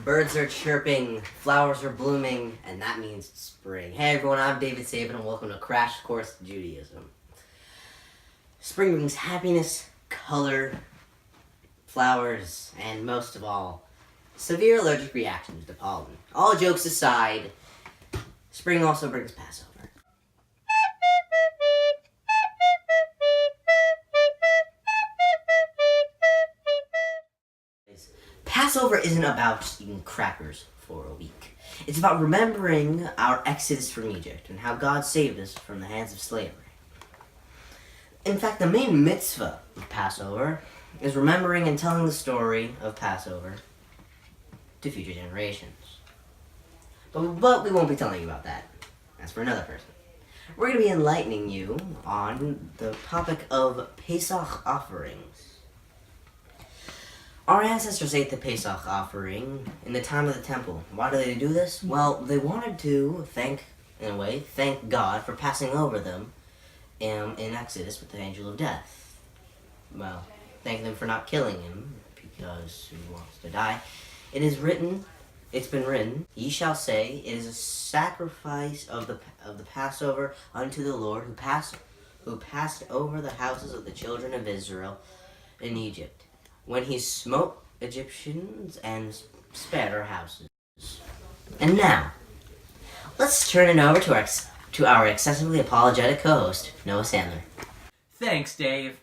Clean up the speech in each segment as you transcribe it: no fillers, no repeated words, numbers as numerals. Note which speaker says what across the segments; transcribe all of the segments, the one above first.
Speaker 1: Birds are chirping, flowers are blooming, and that means spring. Hey everyone, I'm David Saban, and welcome to Crash Course Judaism. Spring brings happiness, color, flowers, and most of all, severe allergic reactions to pollen. All jokes aside, spring also brings Passover. Passover isn't about just eating crackers for a week. It's about remembering our exodus from Egypt and how God saved us from the hands of slavery. In fact, the main mitzvah of Passover is remembering and telling the story of Passover to future generations. But we won't be telling you about that. That's for another person. We're going to be enlightening you on the topic of Pesach offerings. Our ancestors ate the Pesach offering in the time of the temple. Why did they do this? Well, they wanted to thank God for passing over them in Exodus with the angel of death. Well, thank them for not killing him because he wants to die. It's been written, ye shall say, it is a sacrifice of the Passover unto the Lord who passed over the houses of the children of Israel in Egypt, when he smote Egyptians and spared our houses. And now, let's turn it over to our excessively apologetic co-host, Noah Sandler.
Speaker 2: Thanks, Dave.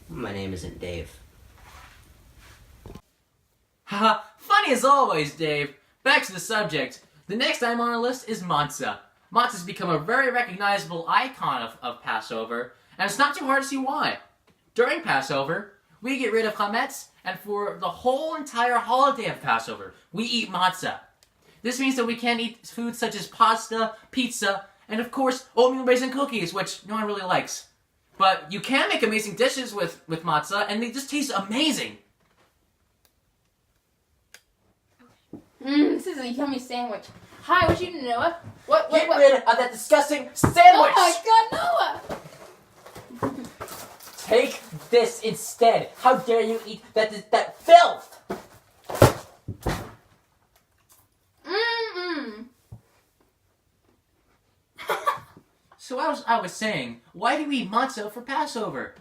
Speaker 1: My name isn't Dave.
Speaker 2: Haha, funny as always, Dave. Back to the subject. The next item on our list is Matzah. Matzah's become a very recognizable icon of Passover, and it's not too hard to see why. During Passover, we get rid of chametz, and for the whole entire holiday of Passover, we eat matzah. This means that we can't eat foods such as pasta, pizza, and of course, oatmeal raisin cookies, which no one really likes. But you can make amazing dishes with matzah, and they just taste amazing.
Speaker 3: This is a yummy sandwich. Hi, what you doing, Noah? What?
Speaker 2: Get rid of that disgusting sandwich!
Speaker 3: Oh my God, Noah!
Speaker 2: Take this instead. How dare you eat that filth? So I was saying, why do we eat matzah for Passover?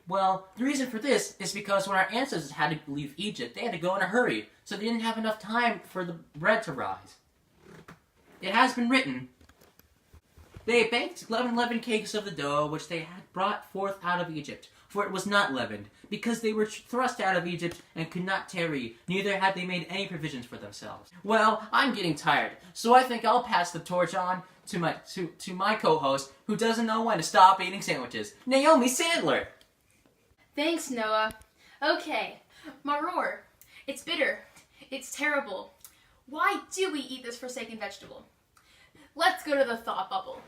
Speaker 2: Well, the reason for this is because when our ancestors had to leave Egypt, they had to go in a hurry, so they didn't have enough time for the bread to rise. It has been written, they baked leavened cakes of the dough, which they had brought forth out of Egypt, for it was not leavened, because they were thrust out of Egypt and could not tarry, neither had they made any provisions for themselves. Well, I'm getting tired, so I think I'll pass the torch on to my co-host, who doesn't know when to stop eating sandwiches, Naomi Sandler.
Speaker 3: Thanks, Noah. Okay, Maror. It's bitter. It's terrible. Why do we eat this forsaken vegetable? Let's go to the thought bubble.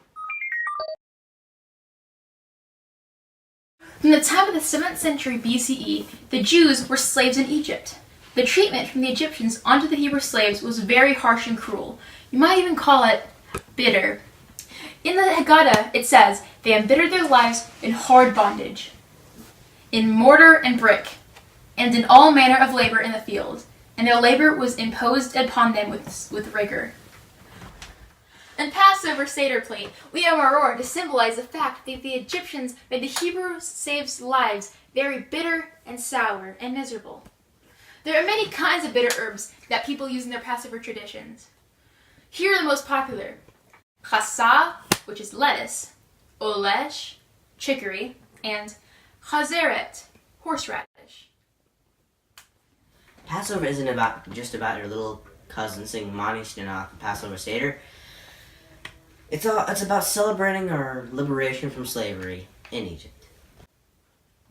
Speaker 3: From the time of the 7th century BCE, the Jews were slaves in Egypt. The treatment from the Egyptians onto the Hebrew slaves was very harsh and cruel. You might even call it bitter. In the Haggadah, it says, they embittered their lives in hard bondage, in mortar and brick, and in all manner of labor in the field, and their labor was imposed upon them with rigor. In Passover Seder plate, we have Maror to symbolize the fact that the Egyptians made the Hebrew slaves' lives very bitter and sour and miserable. There are many kinds of bitter herbs that people use in their Passover traditions. Here are the most popular: chasa, which is lettuce, olesh, chicory, and chazeret, horseradish.
Speaker 1: Passover isn't just about your little cousin singing Mani Shtanach, Passover Seder. It's about celebrating our liberation from slavery in Egypt.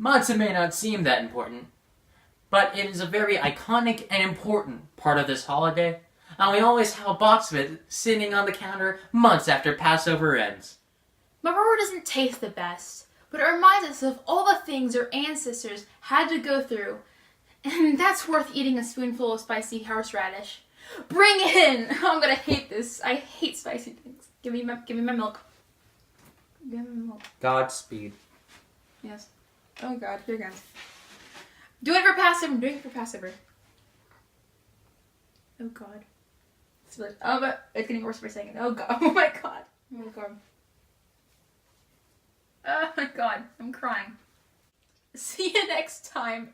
Speaker 2: Matzah may not seem that important, but it is a very iconic and important part of this holiday, and we always have a box of it sitting on the counter months after Passover ends.
Speaker 3: Maror doesn't taste the best, but it reminds us of all the things our ancestors had to go through, and that's worth eating a spoonful of spicy horseradish. Bring it in! I'm gonna hate this. I hate spicy things. Give me my milk. Give me my milk.
Speaker 2: Godspeed.
Speaker 3: Yes. Oh God, here goes. Do it for Passover. I'm doing it for Passover. Oh God. Oh, but it's getting worse for a second. Oh God. Oh my God. Oh my God. Oh my God. I'm crying. See you next time.